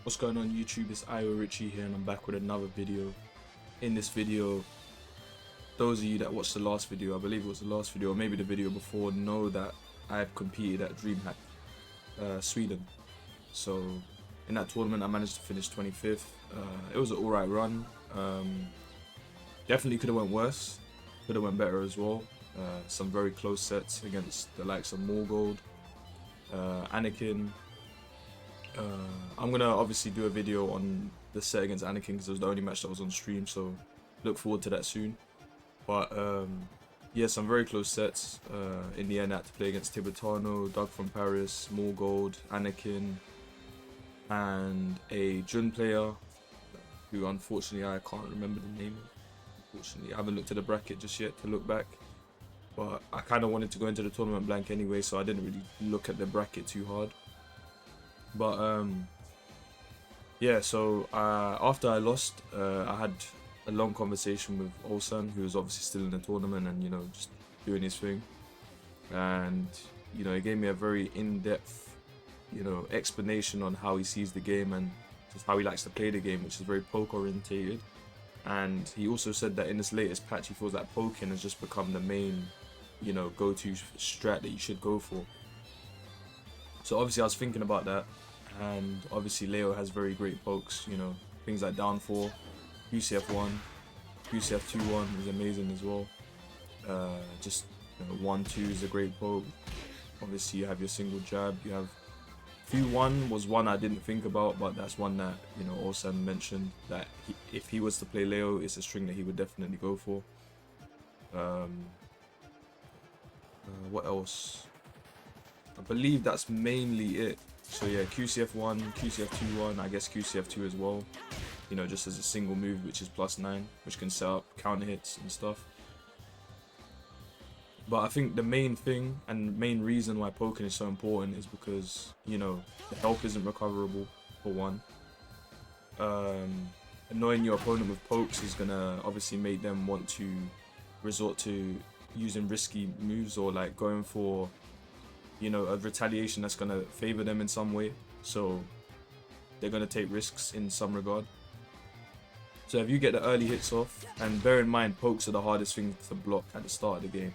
What's going on YouTube? It's Richie here and I'm back with another video. In this video, those of you that watched the last video, I believe it was the last video or maybe the video before, know that I've competed at Dreamhack Sweden. So in that tournament I managed to finish 25th. It was an alright run. Definitely could have went worse, could have went better as well. Some very close sets against the likes of Morgold, Anakin. I'm gonna obviously do a video on the set against Anakin because it was the only match that was on stream, so look forward to that soon. But yeah, some very close sets. In the end I had to play against Tibetano, Doug from Paris, Morgold, Anakin, and a Jun player who unfortunately I can't remember the name. Unfortunately, I haven't looked at the bracket just yet to look back. But I kind of wanted to go into the tournament blank anyway, so I didn't really look at the bracket too hard. But yeah, so after I lost, I had a long conversation with Ulsan, who was obviously still in the tournament and, you know, just doing his thing. And, you know, he gave me a very in-depth, you know, explanation on how he sees the game and just how he likes to play the game, which is very poke orientated. And he also said that in this latest patch, he feels like poking has just become the main, you know, go-to strat that you should go for. So obviously I was thinking about that, and obviously Leo has very great pokes, you know, things like down 4, QCF1, QCF2-1 is amazing as well. Just, you know, 1-2 is a great poke. Obviously you have your single jab, you have Q1 was one I didn't think about, but that's one that, you know, Ulsan mentioned that if he was to play Leo, it's a string that he would definitely go for. What else? I believe that's mainly it. So yeah, QCF1, QCF2-1, I guess QCF2 as well. You know, just as a single move, which is +9, which can set up counter hits and stuff. But I think the main thing and main reason why poking is so important is because, you know, the health isn't recoverable, for one. Annoying your opponent with pokes is gonna obviously make them want to resort to using risky moves or like going for, you know, a retaliation that's gonna favor them in some way. So they're gonna take risks in some regard. So if you get the early hits off, and bear in mind pokes are the hardest thing to block at the start of the game.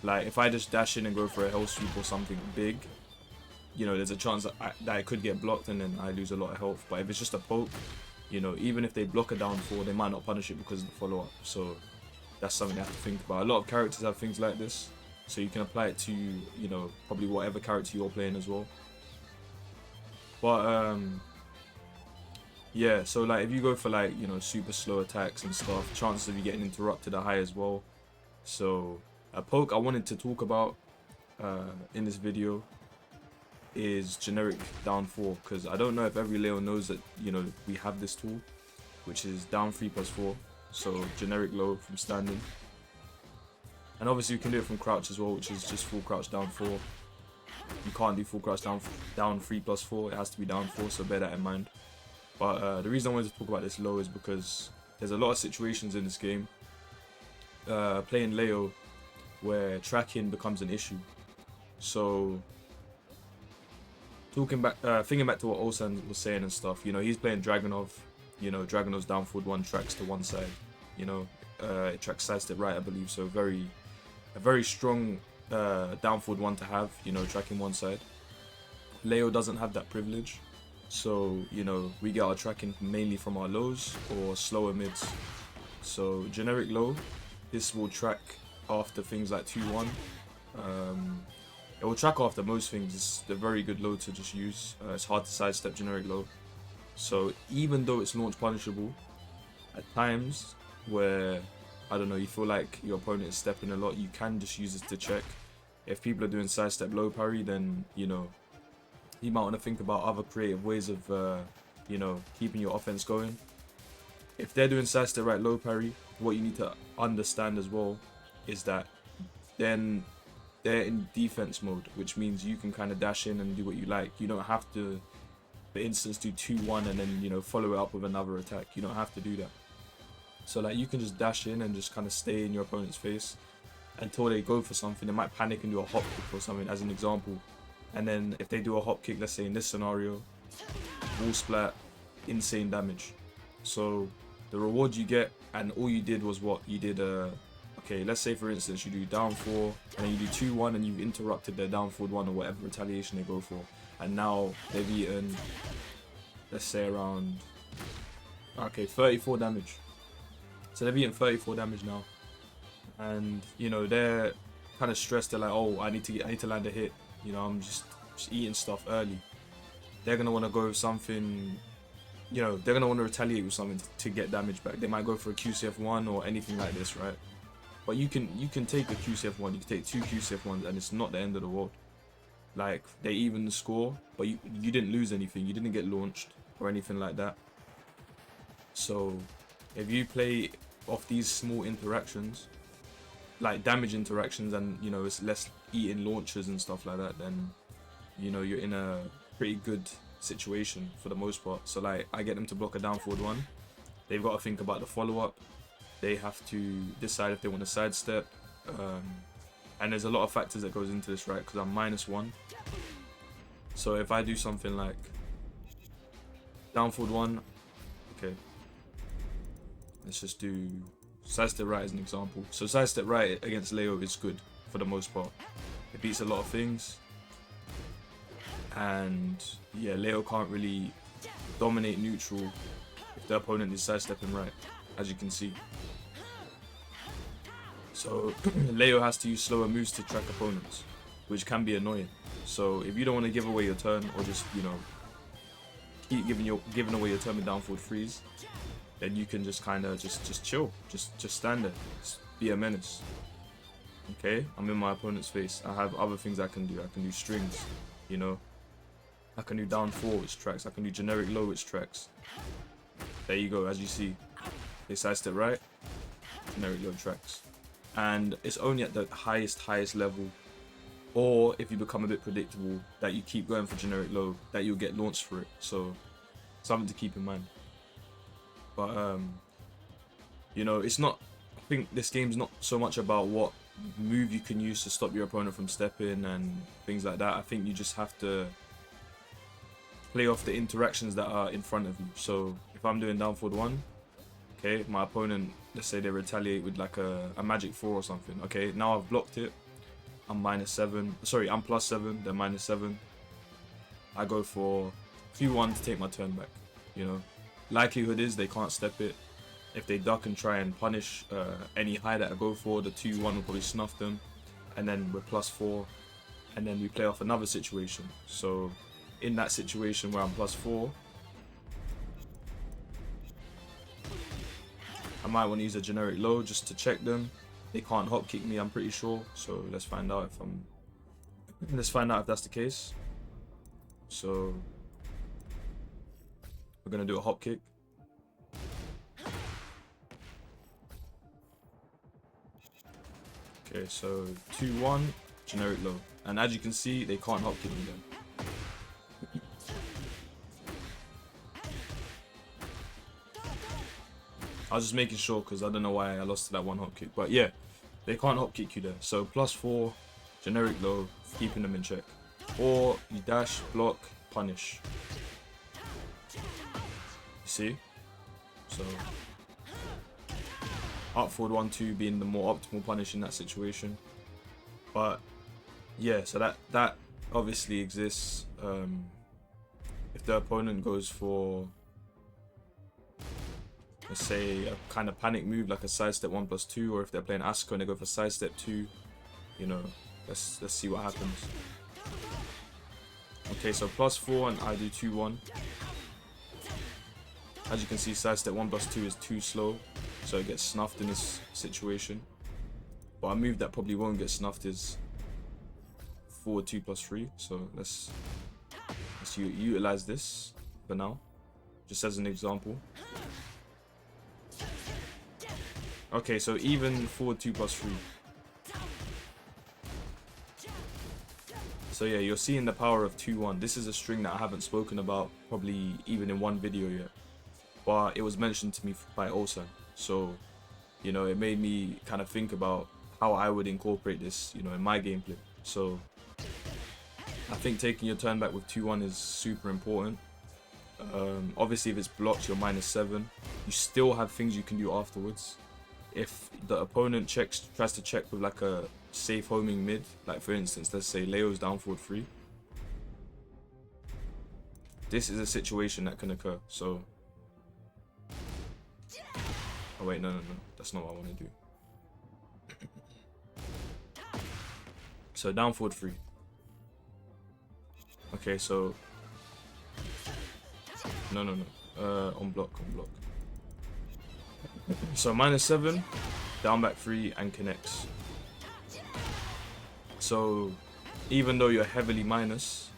Like if I just dash in and go for a hell sweep or something big, you know, there's a chance that it could get blocked and then I lose a lot of health. But if it's just a poke, you know, even if they block a down 4, they might not punish it because of the follow-up. So that's something they have to think about. A lot of characters have things like this, so you can apply it to, you know, probably whatever character you're playing as well. But yeah, so like if you go for like, you know, super slow attacks and stuff, chances of you getting interrupted are high as well. So a poke I wanted to talk about in this video is generic down 4, because I don't know if every Leo knows that, you know, we have this tool, which is down 3+4. So generic low from standing, and obviously you can do it from crouch as well, which is just full crouch down 4. You can't do full crouch down 3+4, it has to be down 4, so bear that in mind. But the reason I wanted to talk about this low is because there's a lot of situations in this game playing Leo where tracking becomes an issue. So thinking back to what Ulsan was saying and stuff, you know, he's playing Dragunov. You know, Dragunov's down forward 1 tracks to one side. You know, it tracks sidestep right, I believe. So a very strong down forward 1 to have. You know, tracking one side. Leo doesn't have that privilege, so you know we get our tracking mainly from our lows or slower mids. So generic low, this will track after things like 2-1. It will track after most things. It's a very good low to just use. It's hard to sidestep generic low. So even though it's launch punishable, at times where, I don't know, you feel like your opponent is stepping a lot, you can just use this to check. If people are doing sidestep low parry, then, you know, you might want to think about other creative ways of, you know, keeping your offense going. If they're doing sidestep right low parry, what you need to understand as well is that then they're in defense mode, which means you can kind of dash in and do what you like. You don't have to, for instance, do 2-1 and then, you know, follow it up with another attack. You don't have to do that. So like you can just dash in and just kind of stay in your opponent's face until they go for something. They might panic and do a hop kick or something, as an example. And then if they do a hop kick, let's say in this scenario, wall splat, insane damage. So the reward you get, and all you did was what you did. Okay, let's say for instance you do down 4 and then you do 2-1 and you've interrupted their down forward 1 or whatever retaliation they go for, and now they've eaten, let's say around, okay, 34 damage. So they've eaten 34 damage now, and you know they're kind of stressed. They're like, oh, I need to land a hit. You know, I'm just eating stuff early. They're gonna want to go with something. You know, they're gonna want to retaliate with something to get damage back. They might go for a QCF1 or anything like this, right? But you can take a QCF1, you can take 2 QCF1s, and it's not the end of the world. Like, they even the score, but you didn't lose anything. You didn't get launched or anything like that. So if you play off these small interactions, like damage interactions, and you know it's less eating launches and stuff like that, then you know you're in a pretty good situation for the most part. So like, I get them to block a down forward 1. They've got to think about the follow-up. They have to decide if they want to sidestep, and there's a lot of factors that goes into this, right? Because I'm -1. So if I do something like down forward 1, okay, let's just do sidestep right as an example. So sidestep right against Leo is good for the most part. It beats a lot of things, and yeah, Leo can't really dominate neutral if the opponent is sidestepping right, as you can see. So Leo has to use slower moves to track opponents, which can be annoying. So if you don't want to give away your turn, or just, you know, keep giving away your turn with down forward 3s, then you can just kind of just chill, just stand there, just be a menace. Okay, I'm in my opponent's face. I have other things I can do. I can do strings, you know. I can do down 4 which tracks. I can do generic low which tracks. There you go. As you see, they sidestep right, generic low tracks. And it's only at the highest level, or if you become a bit predictable, that you keep going for generic low, that you'll get launched for it. So something to keep in mind. But you know, it's not, I think this game's not so much about what move you can use to stop your opponent from stepping and things like that. I think you just have to play off the interactions that are in front of you. So if I'm doing down forward 1, okay, my opponent, let's say they retaliate with like a magic 4 or something. Okay, now I've blocked it. I'm -7. Sorry, I'm +7. They're -7. I go for Q1 to take my turn back. You know, likelihood is they can't step it. If they duck and try and punish any high that I go for, the 2-1 will probably snuff them, and then we're +4, and then we play off another situation. So in that situation where I'm +4, I might want to use a generic low just to check them. They can't hop kick me, I'm pretty sure. So let's find out if that's the case. So we're gonna do a hop kick. Okay, so 2-1, generic low. And as you can see, they can't hop kick me then. I was just making sure because I don't know why I lost to that one hop kick. But yeah, they can't hop kick you there. So +4, generic low, keeping them in check. Or you dash, block, punish. You see? So up forward 1-2 being the more optimal punish in that situation. But yeah, so that obviously exists. If the opponent goes for, let's say, a kind of panic move like a sidestep 1+2, or if they're playing Asuka and they go for sidestep 2, you know, let's see what happens. Okay, so +4 and I do 2-1. As you can see, sidestep 1+2 is too slow, so it gets snuffed in this situation. But a move that probably won't get snuffed is forward 2+3. So let's utilize this for now, just as an example. Okay, so even forward 2+3. So yeah, you're seeing the power of 2-1. This is a string that I haven't spoken about probably even in one video yet, but it was mentioned to me by Ulsan. So, you know, it made me kind of think about how I would incorporate this, you know, in my gameplay. So I think taking your turn back with 2-1 is super important. Obviously, if it's blocked, you're -7. You still have things you can do afterwards. If the opponent tries to check with like a safe homing mid, like for instance, let's say Leo's down forward 3. This is a situation that can occur. So, oh wait, no, that's not what I want to do. So down forward 3. Okay, so no, on block. So -7, down back 3, and connects. So even though you're heavily minus,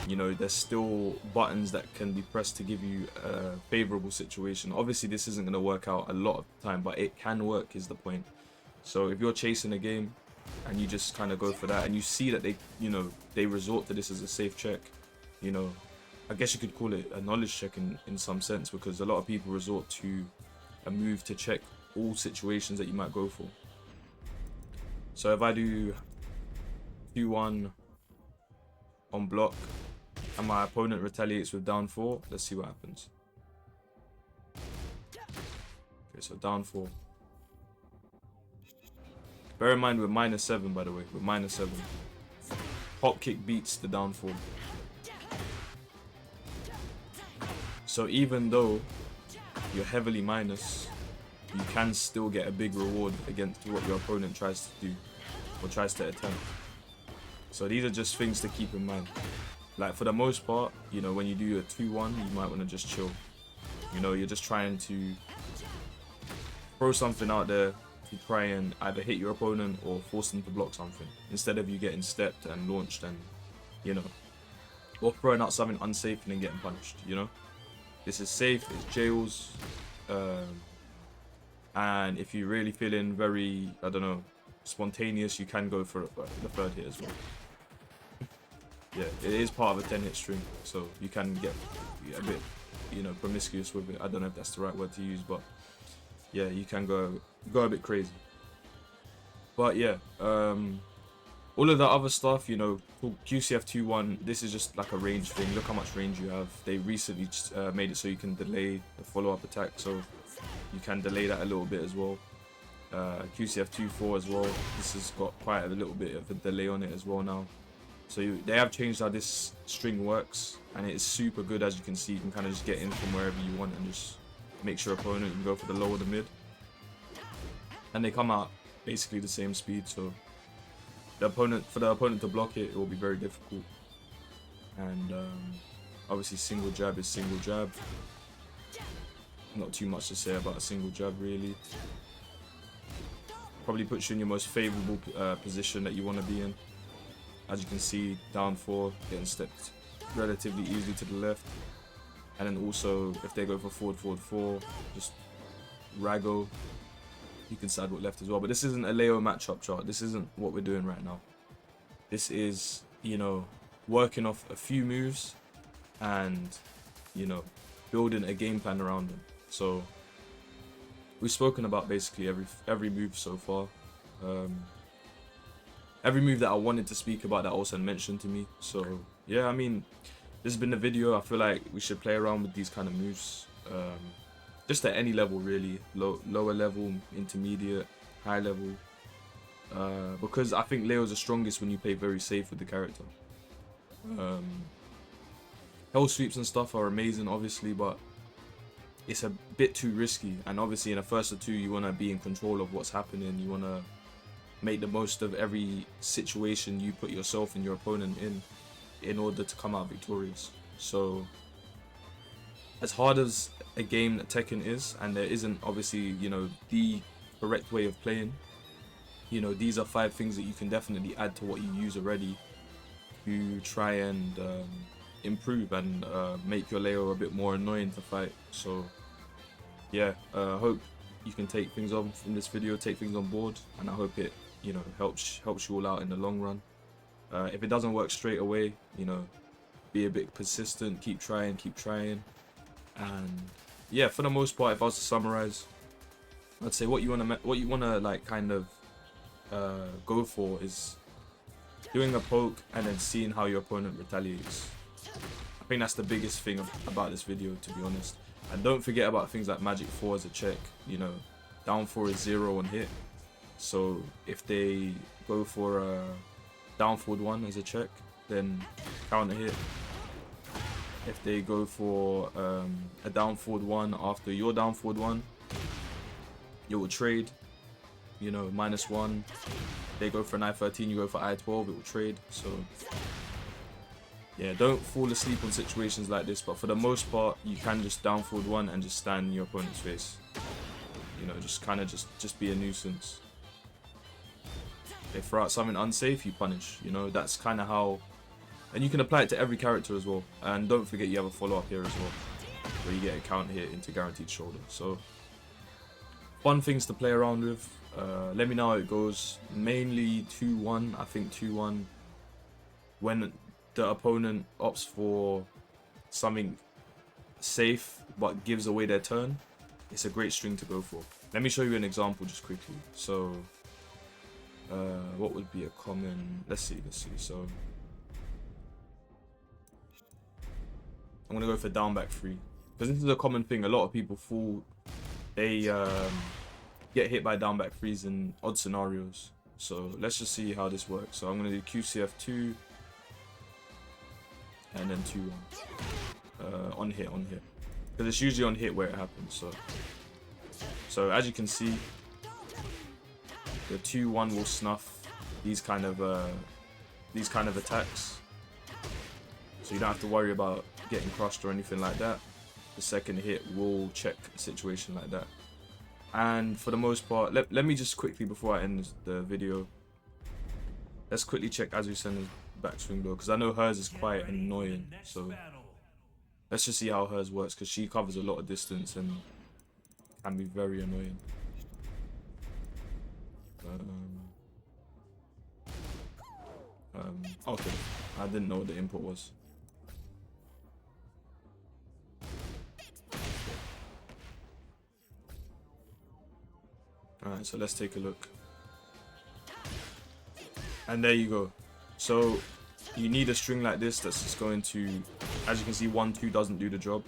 you know, there's still buttons that can be pressed to give you a favorable situation. Obviously, this isn't going to work out a lot of the time, but it can work is the point. So if you're chasing a game and you just kind of go for that, and you see that they, you know, they resort to this as a safe check, you know, I guess you could call it a knowledge check in some sense, because a lot of people resort to a move to check all situations that you might go for. So if I do 2-1 on block and my opponent retaliates with down 4, let's see what happens. Okay, so down 4. Bear in mind we're -7, by the way. We're -7. Hop kick beats the down 4. So even though you're heavily minus, you can still get a big reward against what your opponent tries to do or tries to attempt. So these are just things to keep in mind. Like for the most part, you know, when you do a 2-1, you might want to just chill. You know, you're just trying to throw something out there to try and either hit your opponent or force them to block something, instead of you getting stepped and launched and, you know, or throwing out something unsafe and then getting punished, you know. This is safe, it's jails, and if you're really feeling very, I don't know, spontaneous, you can go for the third hit as well. Yeah, it is part of a 10-hit string, so you can get a bit, you know, promiscuous with it. I don't know if that's the right word to use, but yeah, you can go a bit crazy. But yeah, all of the other stuff, you know, QCF 2-1, this is just like a range thing. Look how much range you have. They recently made it so you can delay the follow-up attack, so you can delay that a little bit as well. QCF 2-4 as well. This has got quite a little bit of a delay on it as well now. So they have changed how this string works, and it is super good. As you can see, you can kind of just get in from wherever you want and just make your opponent can go for the low or the mid. And they come out basically the same speed, so for the opponent to block it, it will be very difficult. And obviously single jab is single jab. Not too much to say about a single jab really. Probably puts you in your most favorable position that you want to be in. As you can see, down 4, getting stepped relatively easily to the left. And then also, if they go for forward 4, just Rago. You can side with left as well. But this isn't a Leo matchup chart. This isn't what we're doing right now. This is, you know, working off a few moves and, you know, building a game plan around them. So we've spoken about basically every move so far. Every move that I wanted to speak about that Ulsan mentioned to me. So yeah, I mean, this has been the video. I feel like we should play around with these kind of moves. Just at any level really, lower level, intermediate, high level, because I think Leo's the strongest when you play very safe with the character. Hell sweeps and stuff are amazing obviously, but it's a bit too risky, and obviously in a first or two you want to be in control of what's happening. You want to make the most of every situation you put yourself and your opponent in order to come out victorious. So as hard as a game that Tekken is, and there isn't obviously, you know, the correct way of playing, you know, these are 5 things that you can definitely add to what you use already to try and improve and make your Leo a bit more annoying to fight. So yeah, hope you can take things on from this video, take things on board, and I hope it, you know, helps you all out in the long run. If it doesn't work straight away, you know, be a bit persistent, keep trying, and yeah, for the most part, if I was to summarize, I'd say what you wanna like kind of go for is doing a poke and then seeing how your opponent retaliates. think that's the biggest thing about this video, to be honest. And don't forget about things like Magic 4 as a check. You know, down 4 is 0 on hit. So if they go for a down forward 1 as a check, then counter hit. If they go for a down forward 1 after your down forward 1, you will trade. You know, -1. They go for an I-13, you go for I-12, it will trade. So yeah, don't fall asleep on situations like this, but for the most part, you can just down forward 1 and just stand in your opponent's face. You know, just kind of just be a nuisance. They throw out something unsafe, you punish. You know, that's kind of how, and you can apply it to every character as well. And don't forget you have a follow-up here as well, where you get a counter hit into guaranteed shoulder. So fun things to play around with. Let me know how it goes. Mainly 2-1, I think 2-1. When the opponent opts for something safe but gives away their turn, it's a great string to go for. Let me show you an example just quickly. So what would be a common, let's see. So I'm gonna go for down back 3, because this is a common thing. A lot of people fall, they get hit by down back 3s in odd scenarios. So let's just see how this works. So I'm gonna do QCF2 and then 2-1 on hit, because it's usually on hit where it happens. So as you can see, the 2-1 will snuff these kind of attacks, so you don't have to worry about getting crushed or anything like that. The second hit will check a situation like that. And for the most part, let me just quickly, before I end the video, let's quickly check Azucena's backswing though, because I know hers is quite annoying. So let's just see how hers works, because she covers a lot of distance and can be very annoying. Okay, I didn't know what the input was. Alright, so let's take a look. And there you go. So you need a string like this that's just going to, as you can see, 1-2 doesn't do the job.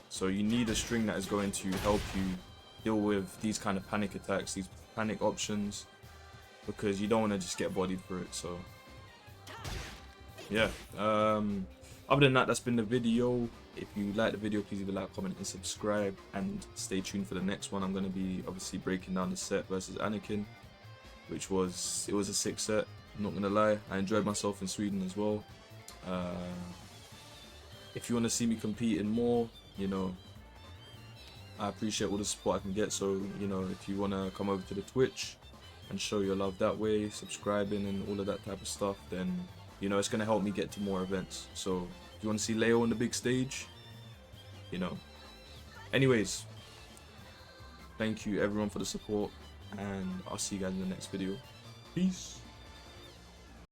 So you need a string that is going to help you deal with these kind of panic attacks, these panic options, because you don't want to just get bodied for it. So yeah, other than that, that's been the video. If you like the video, please leave a like, comment and subscribe, and stay tuned for the next one. I'm going to be obviously breaking down the set versus Anakin, which was a sick set, I'm not going to lie. I enjoyed myself in Sweden as well. If you want to see me competing more, you know, I appreciate all the support I can get. So, you know, if you want to come over to the Twitch and show your love that way, subscribing and all of that type of stuff, then, you know, it's going to help me get to more events. So if you want to see Leo on the big stage, you know. Anyways, thank you everyone for the support, and I'll see you guys in the next video. Peace.